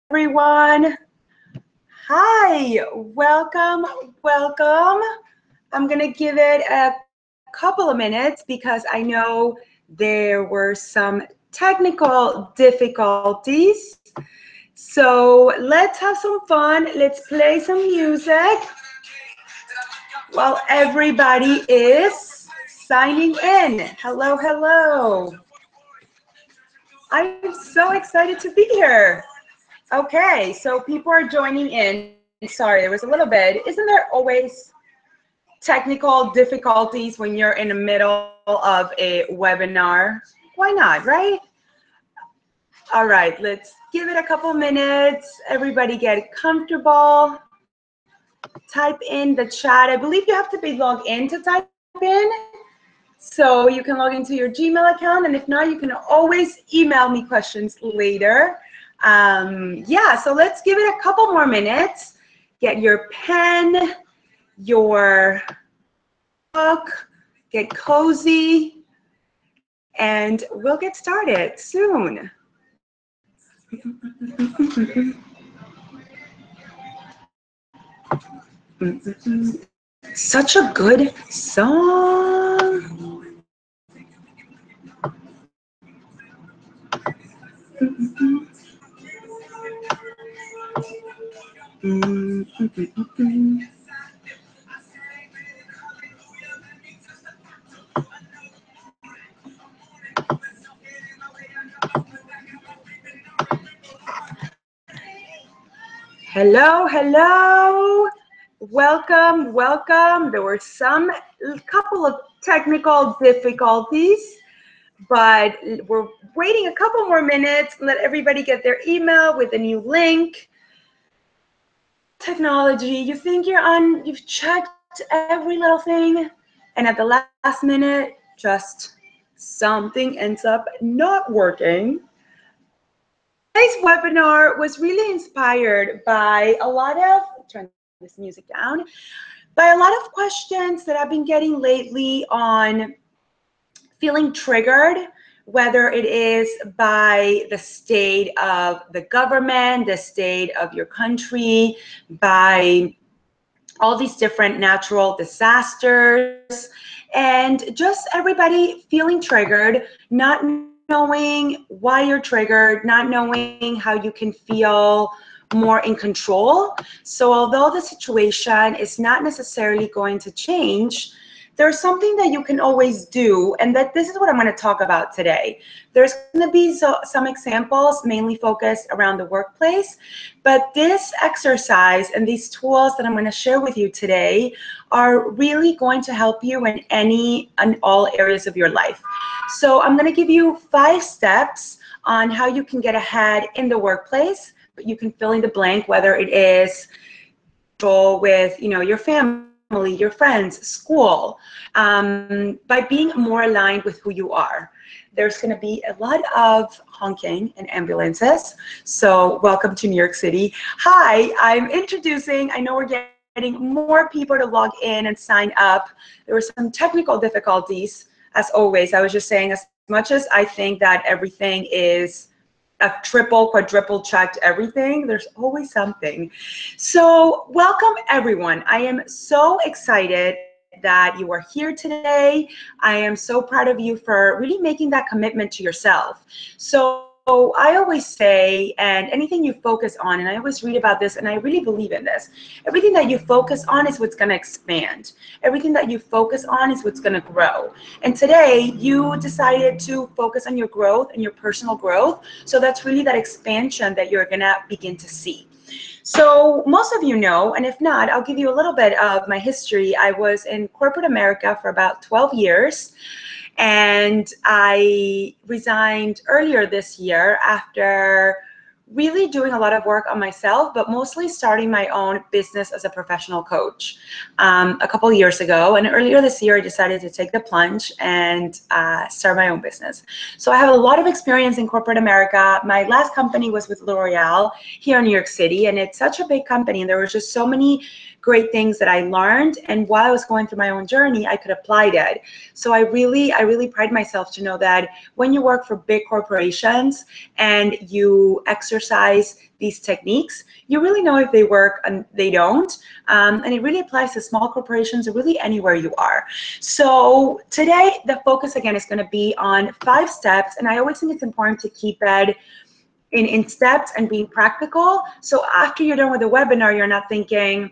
everyone. Hi, welcome. I'm gonna give it a couple of minutes because I know there were some technical difficulties. So let's have some fun. Let's play some music while everybody is signing in. Hello, hello. I'm so excited to be here. Okay, so people are joining in. Sorry, there was a little bit. Isn't there always technical difficulties when you're in the middle of a webinar? Why not, right? All right, let's give it a couple minutes. Everybody get comfortable. Type in the chat. I believe you have to be logged in to type in. So you can log into your Gmail account, and if not, you can always email me questions later. Yeah, so let's give it a couple more minutes. Get your pen, your book, get cozy, and we'll get started soon. Such a good song. Hello, hello. Welcome. There were a couple of technical difficulties, but we're waiting a couple more minutes. Let everybody get their email with a new link. Technology, you think you've checked every little thing, and at the last minute, just something ends up not working. Today's webinar was really inspired by a lot of, turn this music down, by a lot of questions that I've been getting lately on feeling triggered, whether it is by the state of the government, the state of your country, by all these different natural disasters, and just everybody feeling triggered, not knowing why you're triggered, not knowing how you can feel more in control. So although the situation is not necessarily going to change, there's something that you can always do, and that this is what I'm going to talk about today. There's going to be some examples mainly focused around the workplace, but this exercise and these tools that I'm going to share with you today are really going to help you in all areas of your life. So I'm going to give you 5 steps on how you can get ahead in the workplace, but you can fill in the blank, whether it is with your family, your friends, school, by being more aligned with who you are. There's going to be a lot of honking and ambulances. So welcome to New York City. Hi, I know we're getting more people to log in and sign up. There were some technical difficulties, as always. I was just saying, as much as I think that everything is a triple, quadruple checked everything, there's always something. So welcome everyone. I am so excited that you are here today. I am so proud of you for really making that commitment to yourself. So I always say, and anything you focus on, and I always read about this, and I really believe in this, everything that you focus on is what's going to expand. Everything that you focus on is what's going to grow. And today you decided to focus on your growth and your personal growth. So that's really that expansion that you're going to begin to see. So most of you know, and if not, I'll give you a little bit of my history. I was in corporate America for about 12 years. And I resigned earlier this year after really doing a lot of work on myself, but mostly starting my own business as a professional coach a couple of years ago. And earlier this year, I decided to take the plunge and start my own business. So I have a lot of experience in corporate America. My last company was with L'Oreal here in New York City, and it's such a big company, and there were just so many great things that I learned, and while I was going through my own journey, I could apply that. So I really pride myself to know that when you work for big corporations and you exercise exercise these techniques, you really know if they work and they don't. And it really applies to small corporations or really anywhere you are. So today, the focus again is going to be on 5 steps. And I always think it's important to keep it in steps and being practical. So after you're done with the webinar, you're not thinking,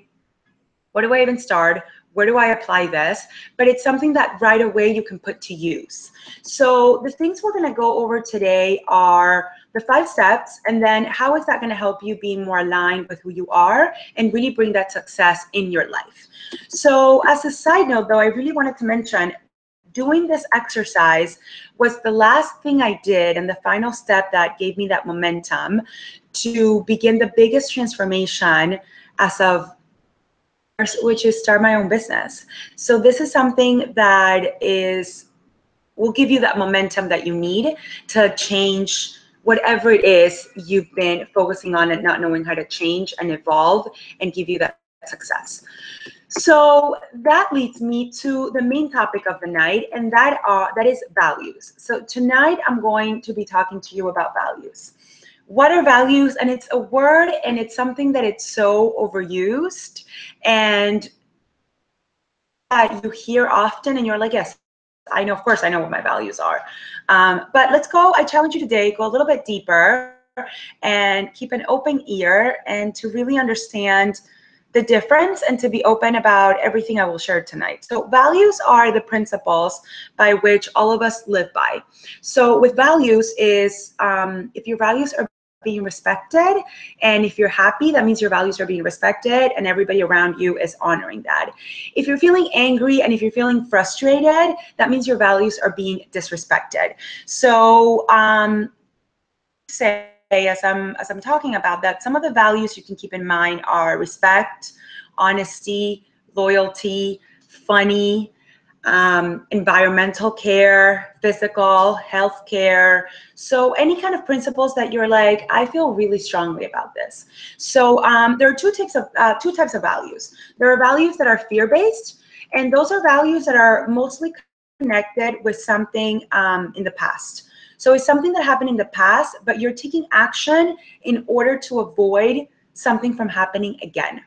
what do I even start? Where do I apply this? But it's something that right away you can put to use. So the things we're going to go over today are the 5 steps, and then how is that going to help you be more aligned with who you are and really bring that success in your life. So as a side note, though, I really wanted to mention doing this exercise was the last thing I did and the final step that gave me that momentum to begin the biggest transformation as of, which is start my own business. So this is something that will give you that momentum that you need to change whatever it is you've been focusing on and not knowing how to change and evolve and give you that success. So that leads me to the main topic of the night, and that is values. So tonight I'm going to be talking to you about values. What are values? And it's a word, and it's something that it's so overused and that you hear often, and you're like, yes, I know, of course I know what my values are. But let's go, I challenge you today, go a little bit deeper and keep an open ear and to really understand the difference and to be open about everything I will share tonight. So values are the principles by which all of us live by. So with values is, if your values are being respected, and if you're happy, that means your values are being respected and everybody around you is honoring that. If you're feeling angry and if you're feeling frustrated, that means your values are being disrespected. So say, as I'm talking about that, some of the values you can keep in mind are respect, honesty, loyalty, funny, environmental care, physical, health care. So any kind of principles that you're like, I feel really strongly about this. So there are two types of values. There are values that are fear-based, and those are values that are mostly connected with something in the past. So it's something that happened in the past, but you're taking action in order to avoid something from happening again.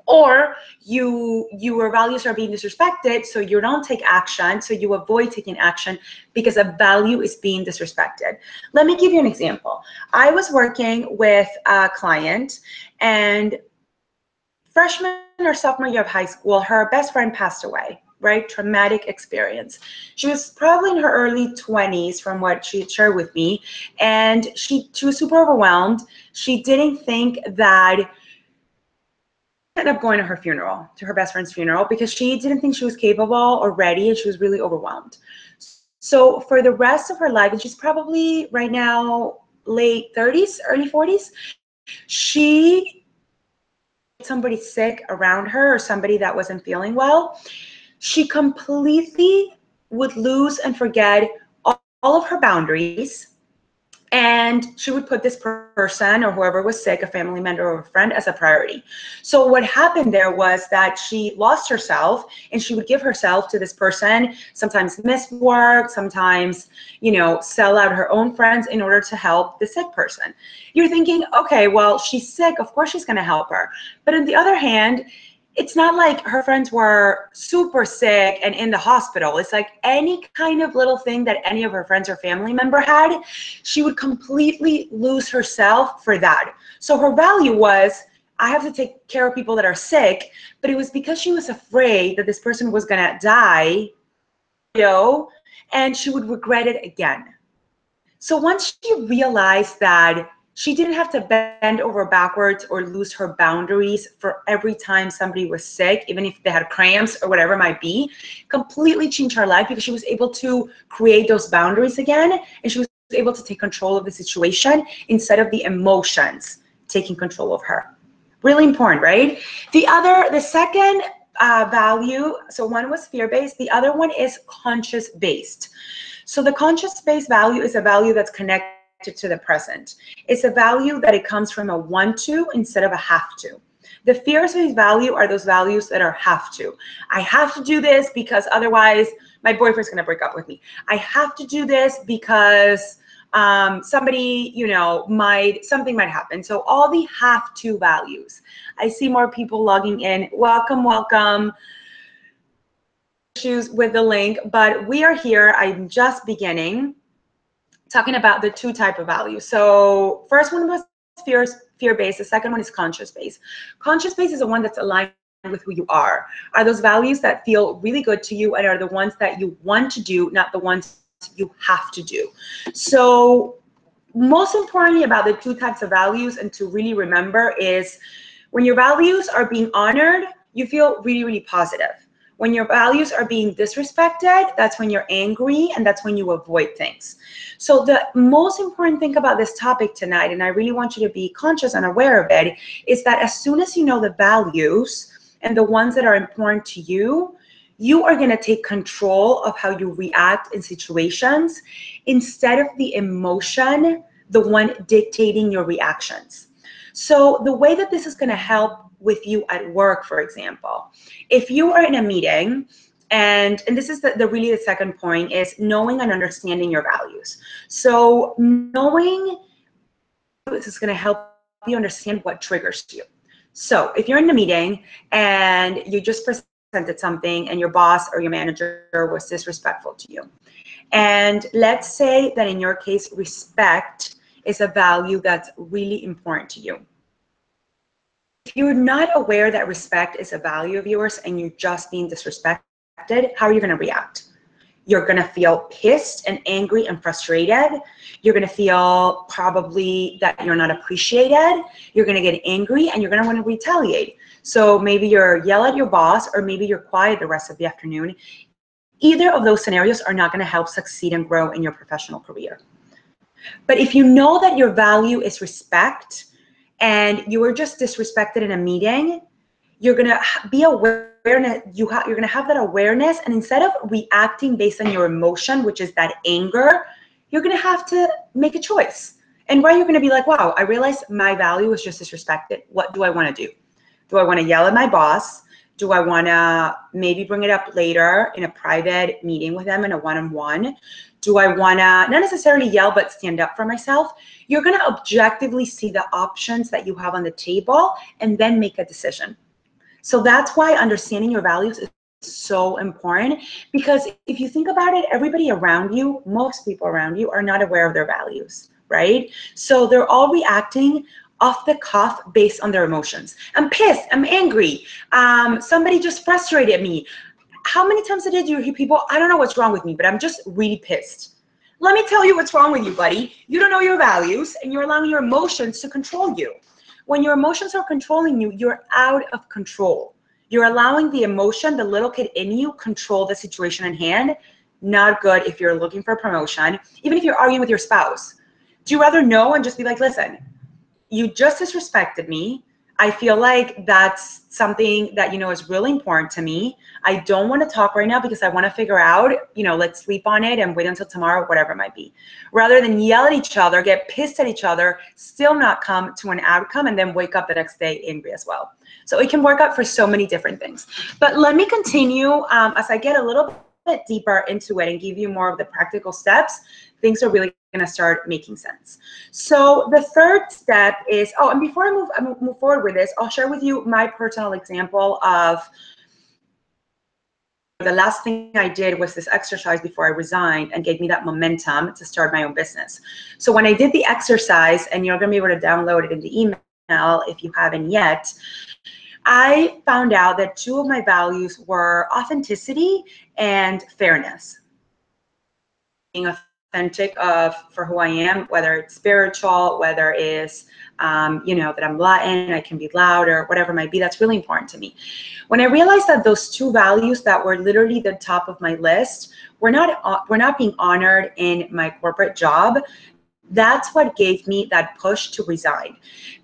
Or your values are being disrespected, so you don't take action, so you avoid taking action because a value is being disrespected. Let me give you an example. I was working with a client, and freshman or sophomore year of high school, her best friend passed away. Right? Traumatic experience. She was probably in her early 20s from what she shared with me, and she was super overwhelmed. She didn't think that she ended up going to her funeral, to her best friend's funeral, because she didn't think she was capable or ready, and she was really overwhelmed. So for the rest of her life, and she's probably right now late 30s, early 40s, she somebody sick around her or somebody that wasn't feeling well, she completely would lose and forget all of her boundaries, and she would put this person or whoever was sick, a family member or a friend, as a priority. So what happened there was that she lost herself, and she would give herself to this person, sometimes miss work, sometimes, sell out her own friends in order to help the sick person. You're thinking, okay, well, she's sick, of course she's going to help her. But on the other hand, it's not like her friends were super sick and in the hospital. It's like any kind of little thing that any of her friends or family member had, she would completely lose herself for that. So her value was, I have to take care of people that are sick, but it was because she was afraid that this person was gonna die, and she would regret it again. So once she realized that she didn't have to bend over backwards or lose her boundaries for every time somebody was sick, even if they had cramps or whatever it might be, completely changed her life because she was able to create those boundaries again, and she was able to take control of the situation instead of the emotions taking control of her. Really important, right? The second value, so one was fear-based, the other one is conscious-based. So the conscious-based value is a value that's connected to the present. It's a value that it comes from a want to instead of a have to. The fear-based value are those values that are have to. I have to do this because otherwise my boyfriend's gonna break up with me. I have to do this because Somebody, something might happen. So all the have to values. I see more people logging in. Welcome, welcome. Issues with the link, but we are here. I'm just beginning talking about the two type of values. So first one was fear-based. The second one is conscious-based. Conscious-based is the one that's aligned with who you are those values that feel really good to you and are the ones that you want to do, not the ones you have to do. So most importantly about the two types of values and to really remember is when your values are being honored, you feel really, really positive. When your values are being disrespected, that's when you're angry and that's when you avoid things. So the most important thing about this topic tonight, and I really want you to be conscious and aware of it, is that as soon as you know the values and the ones that are important to you, you are going to take control of how you react in situations instead of the emotion, the one dictating your reactions. So the way that this is going to help with you at work, for example, if you are in a meeting, and this is really the second point, is knowing and understanding your values. So knowing this is going to help you understand what triggers you. So if you're in a meeting and you just presented something and your boss or your manager was disrespectful to you, and let's say that in your case, respect is a value that's really important to you. If you're not aware that respect is a value of yours and you're just being disrespected, how are you going to react? You're going to feel pissed and angry and frustrated. You're going to feel probably that you're not appreciated. You're going to get angry and you're going to want to retaliate. So maybe you're yell at your boss or maybe you're quiet the rest of the afternoon. Either of those scenarios are not going to help succeed and grow in your professional career. But if you know that your value is respect, and you were just disrespected in a meeting, you're gonna be aware. You're gonna have that awareness, and instead of reacting based on your emotion, which is that anger, you're gonna have to make a choice. And where you're gonna be like, wow, I realized my value was just disrespected. What do I want to do? Do I want to yell at my boss? Do I want to maybe bring it up later in a private meeting with them in a one-on-one? Do I want to not necessarily yell, but stand up for myself? You're going to objectively see the options that you have on the table and then make a decision. So that's why understanding your values is so important, because if you think about it, everybody around you, most people around you are not aware of their values, right? So they're all reacting off the cuff based on their emotions. I'm pissed, I'm angry, somebody just frustrated me. How many times did you hear people, I don't know what's wrong with me, but I'm just really pissed. Let me tell you what's wrong with you, buddy. You don't know your values and you're allowing your emotions to control you. When your emotions are controlling you, you're out of control. You're allowing the emotion, the little kid in you, control the situation in hand. Not good if you're looking for a promotion, even if you're arguing with your spouse. Do you rather know and just be like, listen, you just disrespected me. I feel like that's something that, is really important to me. I don't want to talk right now because I want to figure out, let's sleep on it and wait until tomorrow, whatever it might be. Rather than yell at each other, get pissed at each other, still not come to an outcome, and then wake up the next day angry as well. So it can work out for so many different things. But let me continue as I get a little bit deeper into it and give you more of the practical steps. Things are really going to start making sense. So the third step is, and before I move forward with this, I'll share with you my personal example of the last thing I did was this exercise before I resigned and gave me that momentum to start my own business. So when I did the exercise, and you're going to be able to download it in the email if you haven't yet, I found out that two of my values were authenticity and fairness. Being authentic for who I am, whether it's spiritual, whether it's that I'm Latin, I can be loud, or whatever it might be. That's really important to me. When I realized that those two values that were literally the top of my list were not being honored in my corporate job, that's what gave me that push to resign.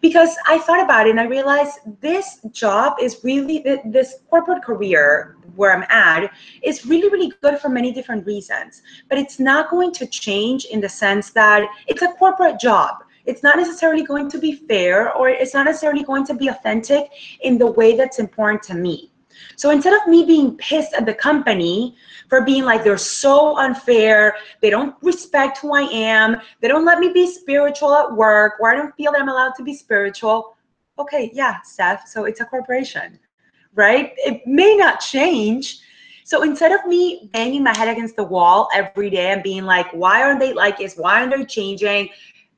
Because I thought about it and I realized this job is really, this corporate career where I'm at is really, really good for many different reasons. But it's not going to change in the sense that it's a corporate job. It's not necessarily going to be fair, or it's not necessarily going to be authentic in the way that's important to me. So instead of me being pissed at the company for being like, they're so unfair, they don't respect who I am, they don't let me be spiritual at work, or I don't feel that I'm allowed to be spiritual. Okay, yeah, Steph, so it's a corporation, right? It may not change. So instead of me banging my head against the wall every day and being like, why aren't they like this? Why aren't they changing?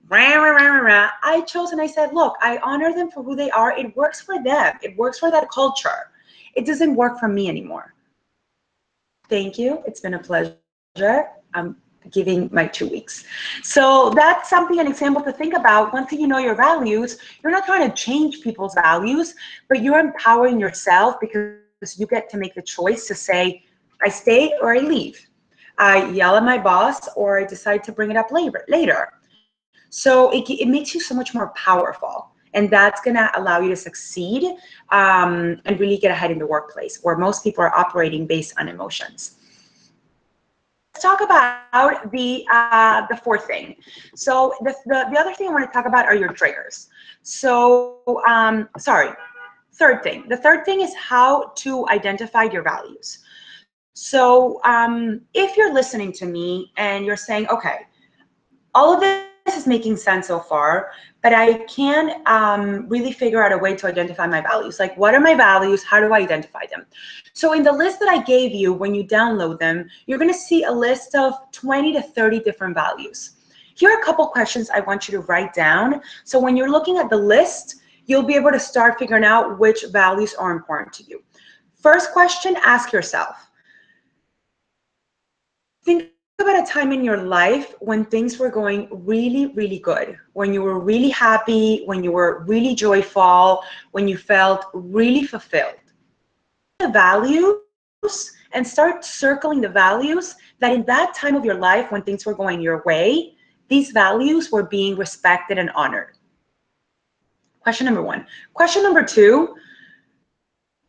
Rah, rah, rah, rah, rah. I chose and I said, look, I honor them for who they are. It works for them. It works for that culture. It doesn't work for me anymore. Thank you. It's been a pleasure. I'm giving my 2 weeks. So that's something, an example to think about. Once you know your values, you're not trying to change people's values, but you're empowering yourself because you get to make the choice to say, I stay or I leave. I yell at my boss or I decide to bring it up later. So it makes you so much more powerful. And that's going to allow you to succeed and really get ahead in the workplace where most people are operating based on emotions. Let's talk about the fourth thing. So the other thing I want to talk about are your triggers. So, third thing. The third thing is how to identify your values. So if you're listening to me and you're saying, okay, all of this is making sense so far, but I can't really figure out a way to identify my values. Like, what are my values? How do I identify them? So in the list that I gave you, when you download them, you're going to see a list of 20 to 30 different values. Here are a couple questions I want you to write down. So when you're looking at the list, you'll be able to start figuring out which values are important to you. First question, ask yourself, think about a time in your life when things were going really, really good, when you were really happy, when you were really joyful, when you felt really fulfilled. The values and start circling the values that in that time of your life when things were going your way, these values were being respected and honored. Question number one. Question number two,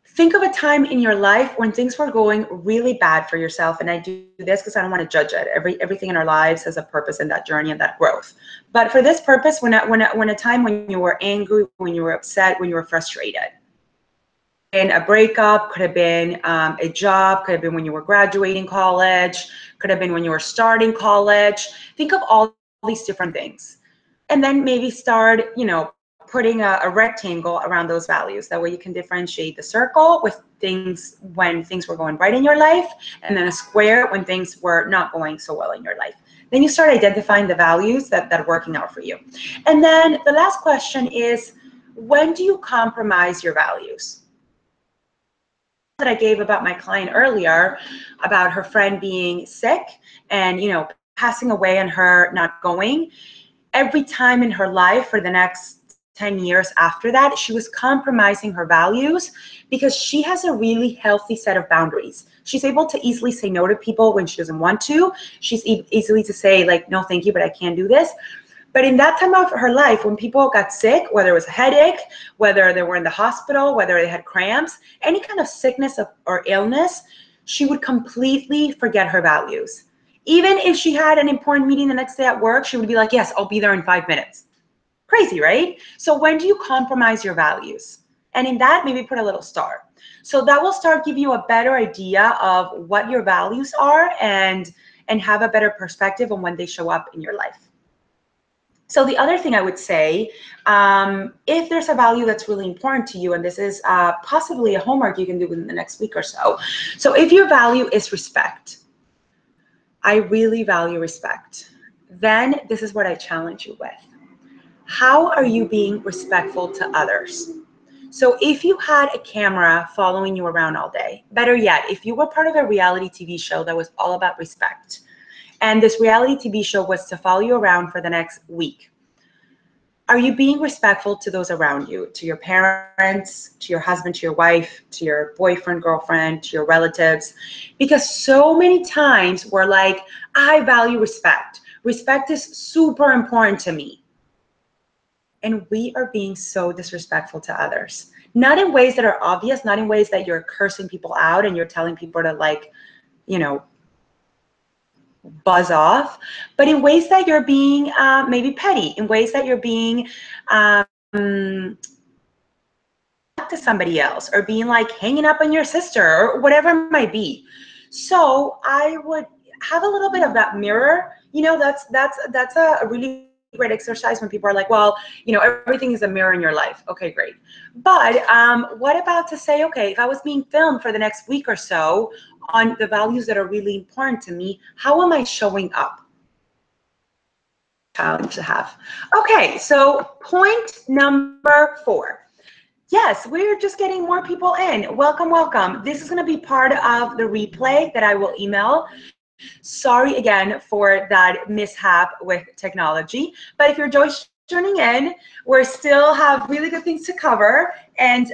think of a time in your life when things were going really bad for yourself. And I do this because I don't want to judge it. Everything in our lives has a purpose in that journey and that growth. But for this purpose, when a time when you were angry, when you were upset, when you were frustrated. And a breakup, could have been a job, could have been when you were graduating college, could have been when you were starting college. Think of all these different things. And then maybe start, putting a rectangle around those values. That way you can differentiate the circle with things when things were going right in your life, and then a square when things were not going so well in your life. Then you start identifying the values that are working out for you. And then the last question is, when do you compromise your values? That I gave about my client earlier, about her friend being sick and, passing away and her not going. Every time in her life for the next 10 years after that, she was compromising her values because she has a really healthy set of boundaries. She's able to easily say no to people when she doesn't want to. She's easily to say like, no, thank you, but I can't do this. But in that time of her life, when people got sick, whether it was a headache, whether they were in the hospital, whether they had cramps, any kind of sickness or illness, she would completely forget her values. Even if she had an important meeting the next day at work, she would be like, yes, I'll be there in 5 minutes. Crazy, right? So when do you compromise your values? And in that, maybe put a little star. So that will start give you a better idea of what your values are and have a better perspective on when they show up in your life. So the other thing I would say, if there's a value that's really important to you, and this is possibly a homework you can do within the next week or so. So if your value is respect, I really value respect, then this is what I challenge you with. How are you being respectful to others? So if you had a camera following you around all day, better yet, if you were part of a reality TV show that was all about respect, and this reality TV show was to follow you around for the next week, are you being respectful to those around you, to your parents, to your husband, to your wife, to your boyfriend, girlfriend, to your relatives? Because so many times we're like, I value respect. Respect is super important to me. And we are being so disrespectful to others. Not in ways that are obvious, not in ways that you're cursing people out and you're telling people to buzz off, but in ways that you're being maybe petty, in ways that you're being to somebody else, or being like hanging up on your sister, or whatever it might be. So I would have a little bit of that mirror. You know, that's a really great exercise when people are like, well, you know, everything is a mirror in your life. Okay, great. But what about to say, okay, if I was being filmed for the next week or so on the values that are really important to me, how am I showing up? Challenge to have. Okay, so point number 4. Yes, we're just getting more people in. Welcome, welcome. This is going to be part of the replay that I will email. Sorry again for that mishap with technology, but if you're just tuning in, we still have really good things to cover, and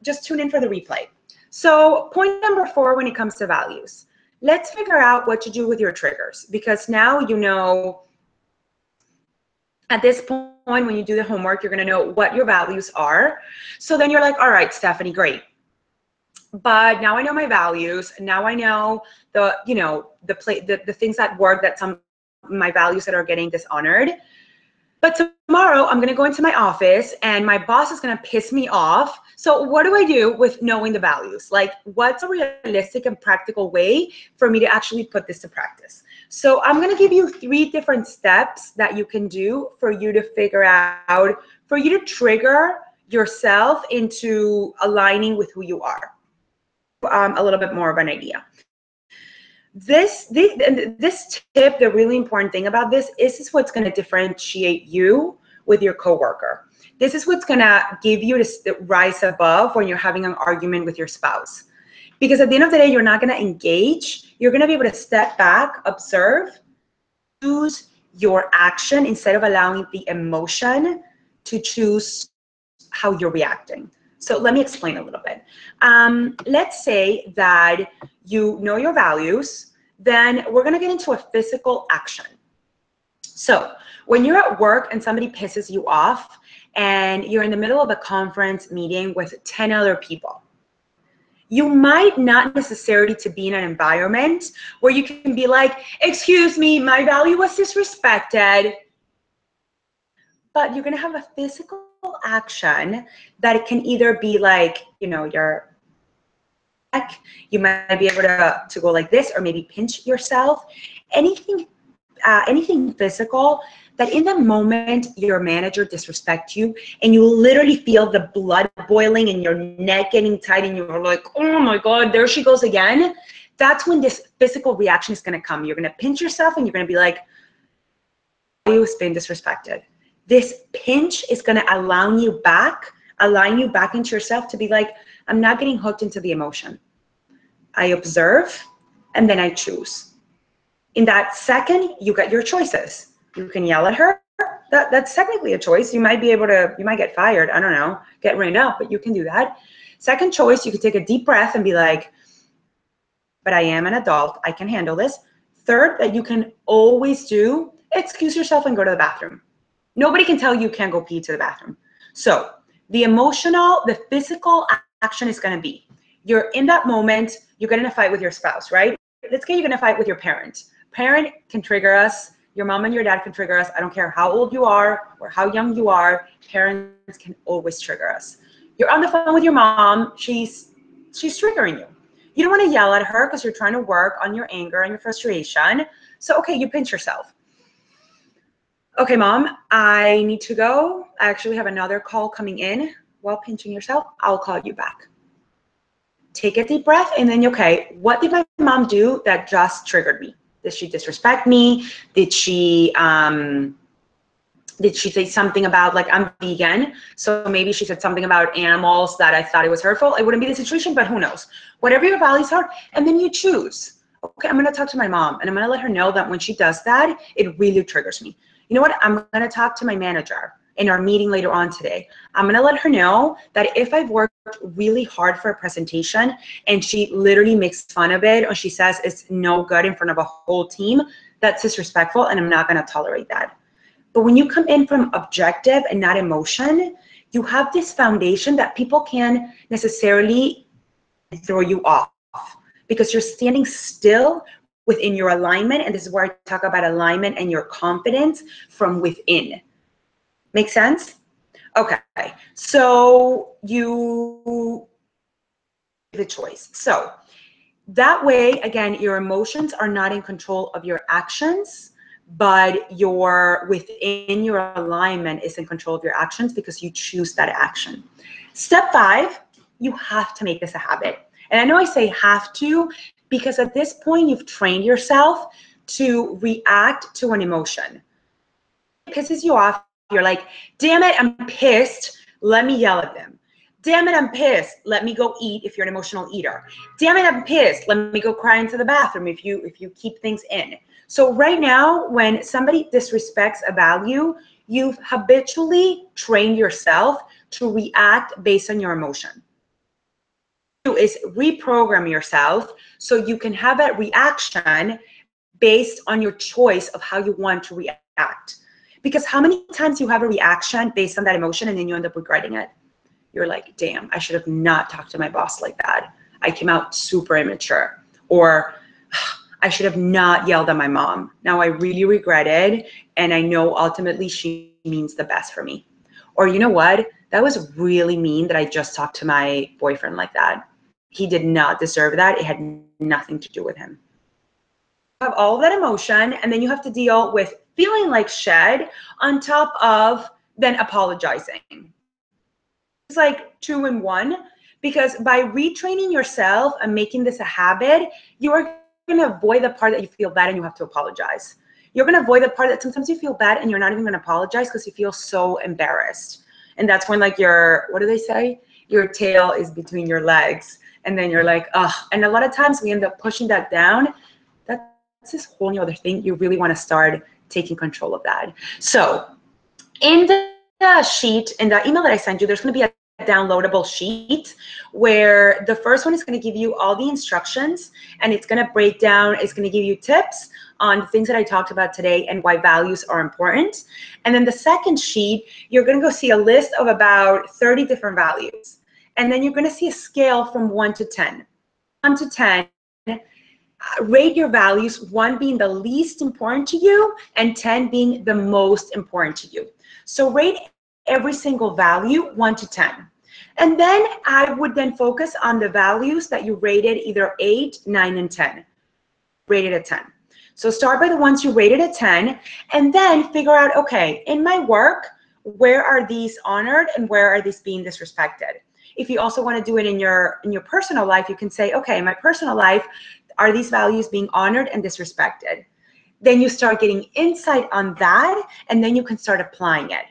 just tune in for the replay. So point number 4, when it comes to values, let's figure out what to do with your triggers, because now you know, at this point, when you do the homework, you're going to know what your values are. So then you're like, all right, Stephanie, great. But now I know my values. Now I know the, you know, the things at work that my values that are getting dishonored. But tomorrow I'm going to go into my office and my boss is going to piss me off. So what do I do with knowing the values? Like, what's a realistic and practical way for me to actually put this to practice? So I'm going to give you 3 different steps that you can do for you to figure out, for you to trigger yourself into aligning with who you are. A little bit more of an idea. This tip, the really important thing about this is what's going to differentiate you with your coworker. This is what's going to give you to rise above when you're having an argument with your spouse. Because at the end of the day, you're not going to engage. You're going to be able to step back, observe, choose your action instead of allowing the emotion to choose how you're reacting. So let me explain a little bit. Let's say that you know your values, then we're going to get into a physical action. So when you're at work and somebody pisses you off and you're in the middle of a conference meeting with 10 other people, you might not necessarily to be in an environment where you can be like, excuse me, my value was disrespected. But you're going to have a physical action that it can either be like, you know, your neck, you might be able to go like this, or maybe pinch yourself. Anything physical that in the moment your manager disrespects you and you literally feel the blood boiling and your neck getting tight and you're like, oh my God, there she goes again. That's when this physical reaction is going to come. You're going to pinch yourself and you're going to be like, you've been disrespected. This pinch is going to align you back into yourself to be like, I'm not getting hooked into the emotion. I observe and then I choose. In that second, you got your choices. You can yell at her. That's technically a choice. You might get fired. I don't know, get rained out, but you can do that. Second choice, you could take a deep breath and be like, but I am an adult. I can handle this. Third, that you can always do, excuse yourself and go to the bathroom. Nobody can tell you can't go pee to the bathroom. So the physical action is going to be, you're in that moment, you get in a fight with your spouse, right? Let's say you're going to fight with your parent. Parent can trigger us. Your mom and your dad can trigger us. I don't care how old you are or how young you are. Parents can always trigger us. You're on the phone with your mom. She's triggering you. You don't want to yell at her because you're trying to work on your anger and your frustration. So, okay, you pinch yourself. Okay, Mom, I need to go. I actually have another call coming in. While pinching yourself, I'll call you back. Take a deep breath and then, okay, what did my mom do that just triggered me? Did she disrespect me? Did she say something about, like, I'm vegan, so maybe she said something about animals that I thought it was hurtful? It wouldn't be the situation, but who knows? Whatever your values are, and then you choose. Okay, I'm going to talk to my mom, and I'm going to let her know that when she does that, it really triggers me. You know what? I'm going to talk to my manager in our meeting later on today. I'm going to let her know that if I've worked really hard for a presentation and she literally makes fun of it, or she says it's no good in front of a whole team, that's disrespectful, and I'm not going to tolerate that. But when you come in from objective and not emotion, you have this foundation that people can't necessarily throw you off, because you're standing still within your alignment. And this is where I talk about alignment and your confidence from within. Make sense? Okay, so you the choice. So that way, again, your emotions are not in control of your actions, but your within your alignment is in control of your actions because you choose that action. Step 5, you have to make this a habit. And I know I say have to because at this point you've trained yourself to react to an emotion. It pisses you off. You're like, damn it, I'm pissed. Let me yell at them. Damn it, I'm pissed. Let me go eat if you're an emotional eater. Damn it, I'm pissed. Let me go cry into the bathroom if you keep things in. So right now, when somebody disrespects a value, you've habitually trained yourself to react based on your emotion. Is reprogram yourself so you can have that reaction based on your choice of how you want to react. Because how many times you have a reaction based on that emotion and then you end up regretting it? You're like, damn, I should have not talked to my boss like that. I came out super immature. Or I should have not yelled at my mom. Now I really regret it, and I know ultimately she means the best for me. Or you know what? That was really mean that I just talked to my boyfriend like that. He did not deserve that. It had nothing to do with him. You have all that emotion, and then you have to deal with feeling like shit on top of then apologizing. It's like 2 in 1, because by retraining yourself and making this a habit, you are going to avoid the part that you feel bad and you have to apologize. You're going to avoid the part that sometimes you feel bad and you're not even going to apologize because you feel so embarrassed. And that's when, like, your, what do they say? Your tail is between your legs. And then you're like, ugh. And a lot of times we end up pushing that down. That's this whole other thing. You really want to start taking control of that. So in the sheet, in the email that I sent you, there's going to be a downloadable sheet where the first one is going to give you all the instructions, and it's going to break down, it's going to give you tips on the things that I talked about today and why values are important. And then the second sheet, you're going to go see a list of about 30 different values. And then you're going to see a scale from 1 to 10. 1 to 10, rate your values, 1 being the least important to you and 10 being the most important to you. So rate every single value 1 to 10. And then I would then focus on the values that you rated either 8, 9, and 10. Rated at 10. So start by the ones you rated at 10, and then figure out, okay, in my work, where are these honored and where are these being disrespected? If you also want to do it in your personal life, you can say, okay, in my personal life, are these values being honored and disrespected? Then you start getting insight on that, and then you can start applying it.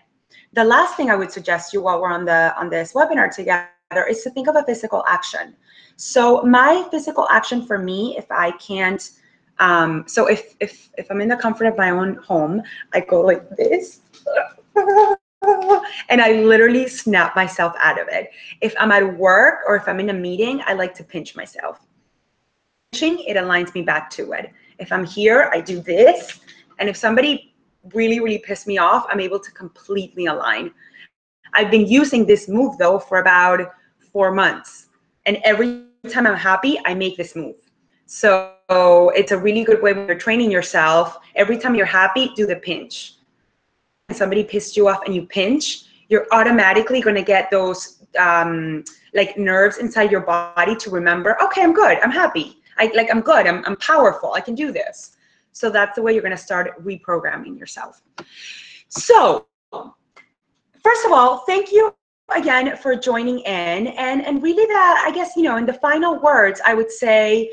The last thing I would suggest you while we're on this webinar together is to think of a physical action. So my physical action for me, if I can't, so if I'm in the comfort of my own home, I go like this. And I literally snap myself out of it. If I'm at work or if I'm in a meeting, I like to pinch myself. Pinching, it aligns me back to it. If I'm here, I do this. And if somebody really, really pissed me off, I'm able to completely align. I've been using this move though for about 4 months. And every time I'm happy, I make this move. So it's a really good way when you're training yourself. Every time you're happy, do the pinch. When somebody pissed you off and you pinch, you're automatically going to get those like nerves inside your body to remember, okay, I'm good, I'm happy. I'm good, I'm powerful, I can do this. So that's the way you're going to start reprogramming yourself. So first of all, thank you again for joining in. And really that, I guess, in the final words, I would say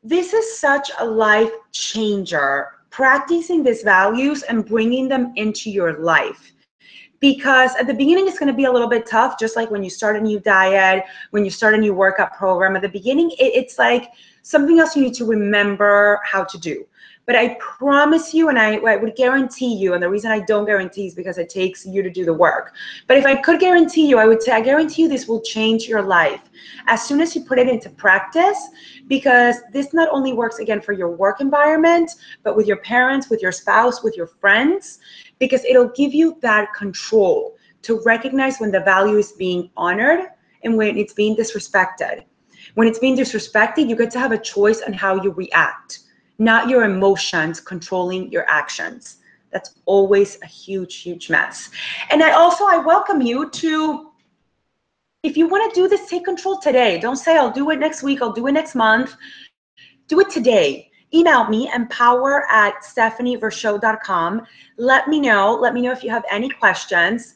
this is such a life changer, practicing these values and bringing them into your life. Because at the beginning, it's going to be a little bit tough, just like when you start a new diet, when you start a new workout program. At the beginning, it's like something else you need to remember how to do. But I promise you, and I would guarantee you, and the reason I don't guarantee is because it takes you to do the work. But if I could guarantee you, I would say I guarantee you this will change your life as soon as you put it into practice, because this not only works, again, for your work environment, but with your parents, with your spouse, with your friends, because it'll give you that control to recognize when the value is being honored and when it's being disrespected. When it's being disrespected, you get to have a choice on how you react, not your emotions controlling your actions. That's always a huge, huge mess. And I welcome you to, if you want to do this, take control today. Don't say, I'll do it next week, I'll do it next month. Do it today. Email me, empower@stephanievershow.com. Let me know if you have any questions.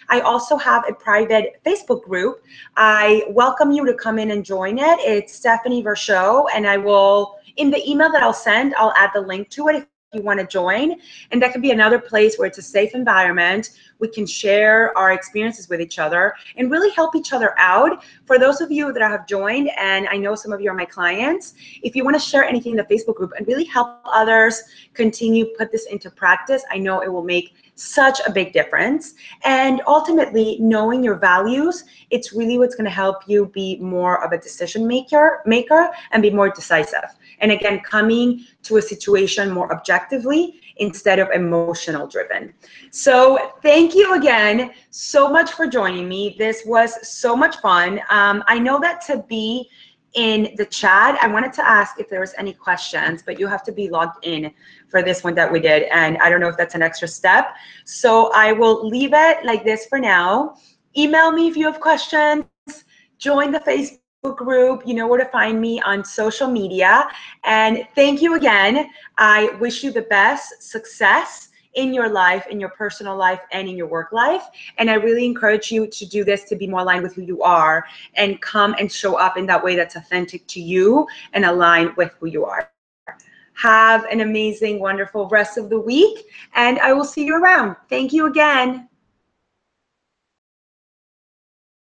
I also have a private Facebook group. I welcome you to come in and join it. It's Stephanie Vershow, and I will, in the email that I'll send, I'll add the link to it if you want to join. And that could be another place where it's a safe environment. We can share our experiences with each other and really help each other out. For those of you that have joined, and I know some of you are my clients, if you want to share anything in the Facebook group and really help others continue put this into practice, I know it will make such a big difference. And ultimately, knowing your values, it's really what's going to help you be more of a decision maker and be more decisive. And again, coming to a situation more objectively instead of emotional driven. So thank you again so much for joining me. This was so much fun. I know that to be in the chat, I wanted to ask if there was any questions, but you have to be logged in for this one that we did. And I don't know if that's an extra step. So I will leave it like this for now. Email me if you have questions. Join the Facebook group. You know where to find me on social media. And thank you again. I wish you the best success in your life, in your personal life, and in your work life. And I really encourage you to do this to be more aligned with who you are and come and show up in that way that's authentic to you and aligned with who you are. Have an amazing, wonderful rest of the week, and I will see you around. Thank you again.